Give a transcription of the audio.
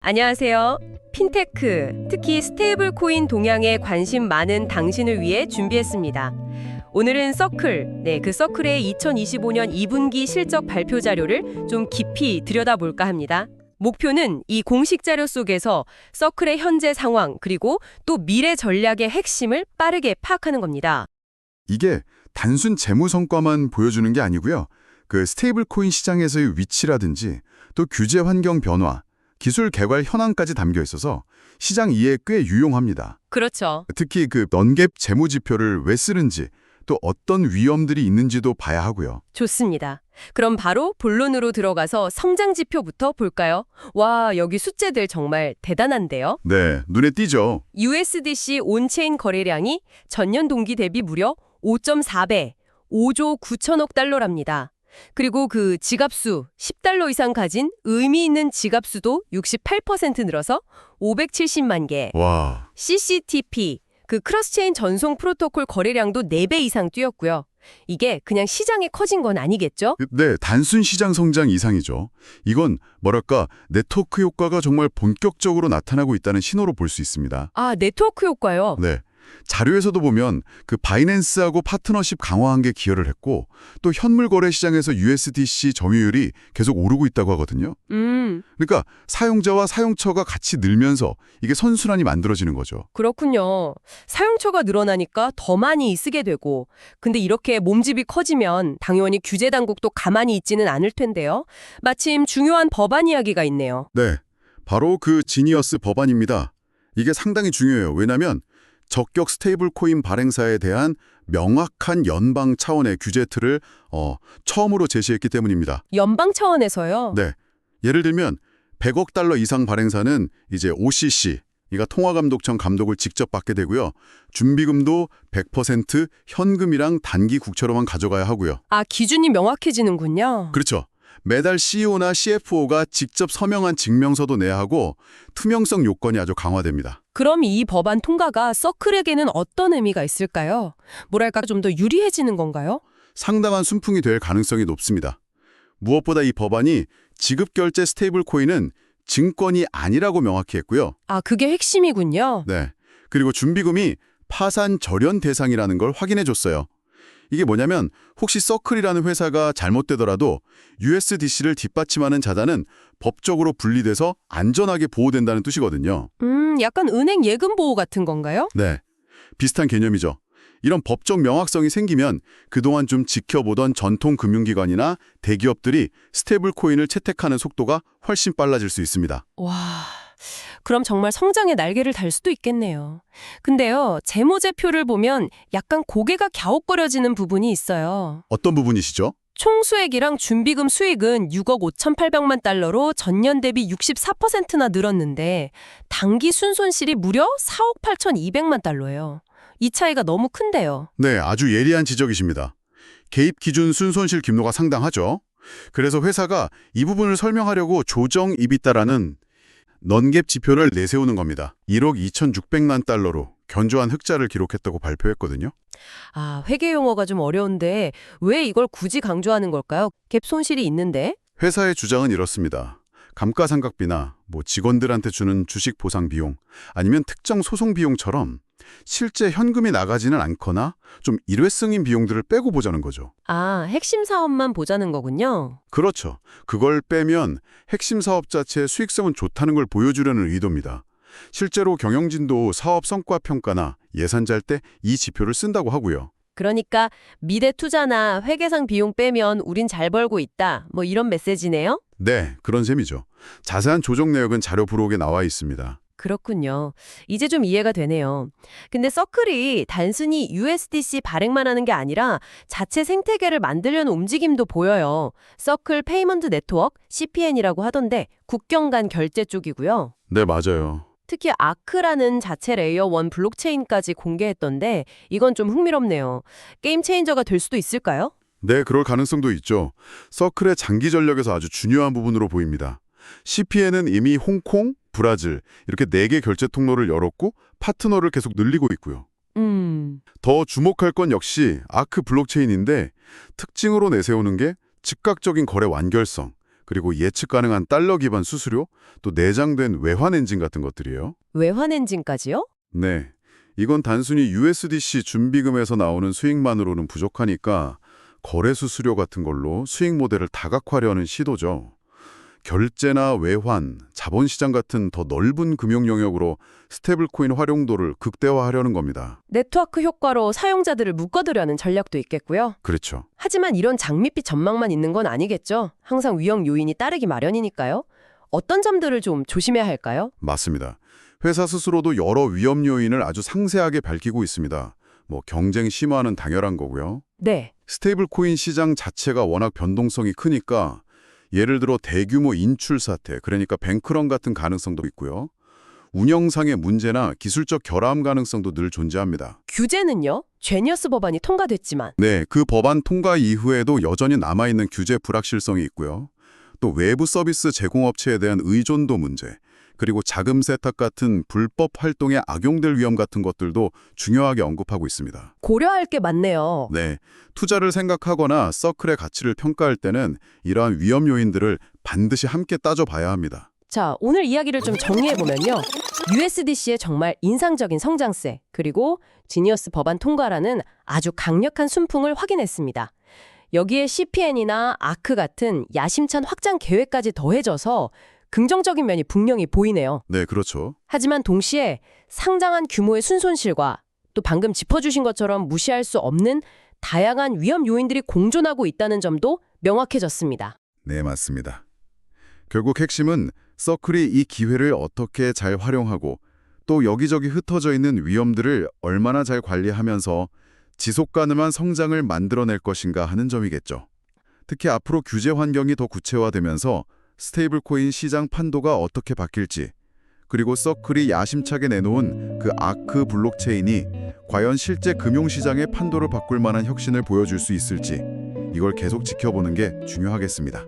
안녕하세요. 핀테크, 특히 스테이블 코인 동향에 관심 많은 당신을 위해 준비했습니다. 오늘은 서클, 그 서클의 2025년 2분기 실적 발표 자료를 좀 깊이 들여다볼까 합니다. 목표는 이 공식 자료 속에서 서클의 현재 상황, 그리고 또 미래 전략의 핵심을 빠르게 파악하는 겁니다. 이게 단순 재무 성과만 보여주는 게 아니고요. 그 스테이블 코인 시장에서의 위치라든지 또 규제 환경 변화, 기술 개발 현황까지 담겨 있어서 시장 이해에 꽤 유용합니다. 그렇죠. 특히 그 넌갭 재무 지표를 왜 쓰는지 또 어떤 위험들이 있는지도 봐야 하고요. 좋습니다. 그럼 바로 본론으로 들어가서 성장 지표부터 볼까요? 와, 여기 숫자들 정말 대단한데요? 네, 눈에 띄죠. USDC 온체인 거래량이 전년 동기 대비 무려 5.4배, 5조 9천억 달러랍니다. 그리고 그 지갑수, 10달러 이상 가진 의미 있는 지갑수도 68% 늘어서 570만 개. 와, CCTP, 그 크로스체인 전송 프로토콜 거래량도 4배 이상 뛰었고요. 이게 그냥 시장이 커진 건 아니겠죠? 네, 단순 시장 성장 이상이죠. 이건 뭐랄까 네트워크 효과가 정말 본격적으로 나타나고 있다는 신호로 볼 수 있습니다. 아, 네트워크 효과요? 네. 자료에서도 보면 그 바이낸스하고 파트너십 강화한 게 기여를 했고 또 현물 거래 시장에서 USDC 점유율이 계속 오르고 있다고 하거든요. 그러니까 사용자와 사용처가 같이 늘면서 이게 선순환이 만들어지는 거죠. 그렇군요. 사용처가 늘어나니까 더 많이 쓰게 되고, 근데 이렇게 몸집이 커지면 당연히 규제 당국도 가만히 있지는 않을 텐데요. 마침 중요한 법안 이야기가 있네요. 네. 바로 그 지니어스 법안입니다. 이게 상당히 중요해요. 왜냐하면 적격 스테이블 코인 발행사에 대한 명확한 연방 차원의 규제 틀을 처음으로 제시했기 때문입니다. 연방 차원에서요? 네. 예를 들면 100억 달러 이상 발행사는 이제 OCC, 그러니까 통화감독청 감독을 직접 받게 되고요. 준비금도 100% 현금이랑 단기 국채로만 가져가야 하고요. 아, 기준이 명확해지는군요. 그렇죠. 매달 CEO나 CFO가 직접 서명한 증명서도 내야 하고 투명성 요건이 아주 강화됩니다. 그럼 이 법안 통과가 서클에게는 어떤 의미가 있을까요? 뭐랄까 좀 더 유리해지는 건가요? 상당한 순풍이 될 가능성이 높습니다. 무엇보다 이 법안이 지급결제 스테이블 코인은 증권이 아니라고 명확히 했고요. 아, 그게 핵심이군요. 네. 그리고 준비금이 파산 절연 대상이라는 걸 확인해 줬어요. 이게 뭐냐면 혹시 서클이라는 회사가 잘못되더라도 USDC를 뒷받침하는 자산은 법적으로 분리돼서 안전하게 보호된다는 뜻이거든요. 약간 은행 예금 보호 같은 건가요? 네. 비슷한 개념이죠. 이런 법적 명확성이 생기면 그동안 좀 지켜보던 전통 금융기관이나 대기업들이 스테이블 코인을 채택하는 속도가 훨씬 빨라질 수 있습니다. 와, 그럼 정말 성장의 날개를 달 수도 있겠네요. 근데요, 재무제표를 보면 약간 고개가 갸웃거려지는 부분이 있어요. 어떤 부분이시죠? 총수액이랑 준비금 수익은 6억 5,800만 달러로 전년 대비 64%나 늘었는데 당기 순손실이 무려 4억 8,200만 달러예요. 이 차이가 너무 큰데요. 네, 아주 예리한 지적이십니다. 개입 기준 순손실 규모가 상당하죠. 그래서 회사가 이 부분을 설명하려고 조정 EBITDA라는 넌갭 지표를 내세우는 겁니다. 1억 2,600만 달러로 견조한 흑자를 기록했다고 발표했거든요. 아, 회계 용어가 좀 어려운데 왜 이걸 굳이 강조하는 걸까요? 갭 손실이 있는데? 회사의 주장은 이렇습니다. 감가상각비나 직원들한테 주는 주식 보상 비용 아니면 특정 소송 비용처럼 실제 현금이 나가지는 않거나 좀 일회성인 비용들을 빼고 보자는 거죠. 아, 핵심 사업만 보자는 거군요. 그렇죠. 그걸 빼면 핵심 사업 자체의 수익성은 좋다는 걸 보여주려는 의도입니다. 실제로 경영진도 사업 성과 평가나 예산 짤 때 이 지표를 쓴다고 하고요. 그러니까 미래 투자나 회계상 비용 빼면 우린 잘 벌고 있다. 이런 메시지네요? 네, 그런 셈이죠. 자세한 조정 내역은 자료 부록에 나와 있습니다. 그렇군요. 이제 좀 이해가 되네요. 근데 서클이 단순히 USDC 발행만 하는 게 아니라 자체 생태계를 만들려는 움직임도 보여요. 서클 페이먼트 네트워크, CPN이라고 하던데 국경 간 결제 쪽이고요. 네, 맞아요. 특히 아크라는 자체 레이어 1 블록체인까지 공개했던데 이건 좀 흥미롭네요. 게임 체인저가 될 수도 있을까요? 네, 그럴 가능성도 있죠. 서클의 장기 전략에서 아주 중요한 부분으로 보입니다. CPN은 이미 홍콩, 브라질 이렇게 4개 결제 통로를 열었고 파트너를 계속 늘리고 있고요. 더 주목할 건 역시 아크 블록체인인데 특징으로 내세우는 게 즉각적인 거래 완결성, 그리고 예측 가능한 달러 기반 수수료, 또 내장된 외환 엔진 같은 것들이에요. 외환 엔진까지요? 네. 이건 단순히 USDC 준비금에서 나오는 수익만으로는 부족하니까 거래 수수료 같은 걸로 수익 모델을 다각화하려는 시도죠. 결제나 외환, 자본시장 같은 더 넓은 금융 영역으로 스테이블코인 활용도를 극대화하려는 겁니다. 네트워크 효과로 사용자들을 묶어두려는 전략도 있겠고요. 그렇죠. 하지만 이런 장밋빛 전망만 있는 건 아니겠죠. 항상 위험 요인이 따르기 마련이니까요. 어떤 점들을 좀 조심해야 할까요? 맞습니다. 회사 스스로도 여러 위험 요인을 아주 상세하게 밝히고 있습니다. 경쟁 심화는 당연한 거고요. 네. 스테이블 코인 시장 자체가 워낙 변동성이 크니까 예를 들어 대규모 인출 사태, 그러니까 뱅크런 같은 가능성도 있고요. 운영상의 문제나 기술적 결함 가능성도 늘 존재합니다. 규제는요? 제니어스 법안이 통과됐지만 네, 그 법안 통과 이후에도 여전히 남아있는 규제 불확실성이 있고요. 또 외부 서비스 제공업체에 대한 의존도 문제, 그리고 자금 세탁 같은 불법 활동에 악용될 위험 같은 것들도 중요하게 언급하고 있습니다. 고려할 게 많네요. 네, 투자를 생각하거나 서클의 가치를 평가할 때는 이러한 위험 요인들을 반드시 함께 따져봐야 합니다. 자, 오늘 이야기를 좀 정리해보면요. USDC의 정말 인상적인 성장세, 그리고 지니어스 법안 통과라는 아주 강력한 순풍을 확인했습니다. 여기에 CPN이나 아크 같은 야심찬 확장 계획까지 더해져서 긍정적인 면이 분명히 보이네요. 네, 그렇죠. 하지만 동시에 상당한 규모의 순손실과 또 방금 짚어주신 것처럼 무시할 수 없는 다양한 위험 요인들이 공존하고 있다는 점도 명확해졌습니다. 네, 맞습니다. 결국 핵심은 서클이 이 기회를 어떻게 잘 활용하고 또 여기저기 흩어져 있는 위험들을 얼마나 잘 관리하면서 지속 가능한 성장을 만들어낼 것인가 하는 점이겠죠. 특히 앞으로 규제 환경이 더 구체화되면서 스테이블 코인 시장 판도가 어떻게 바뀔지, 그리고 서클이 야심차게 내놓은 그 아크 블록체인이 과연 실제 금융시장의 판도를 바꿀 만한 혁신을 보여줄 수 있을지, 이걸 계속 지켜보는 게 중요하겠습니다.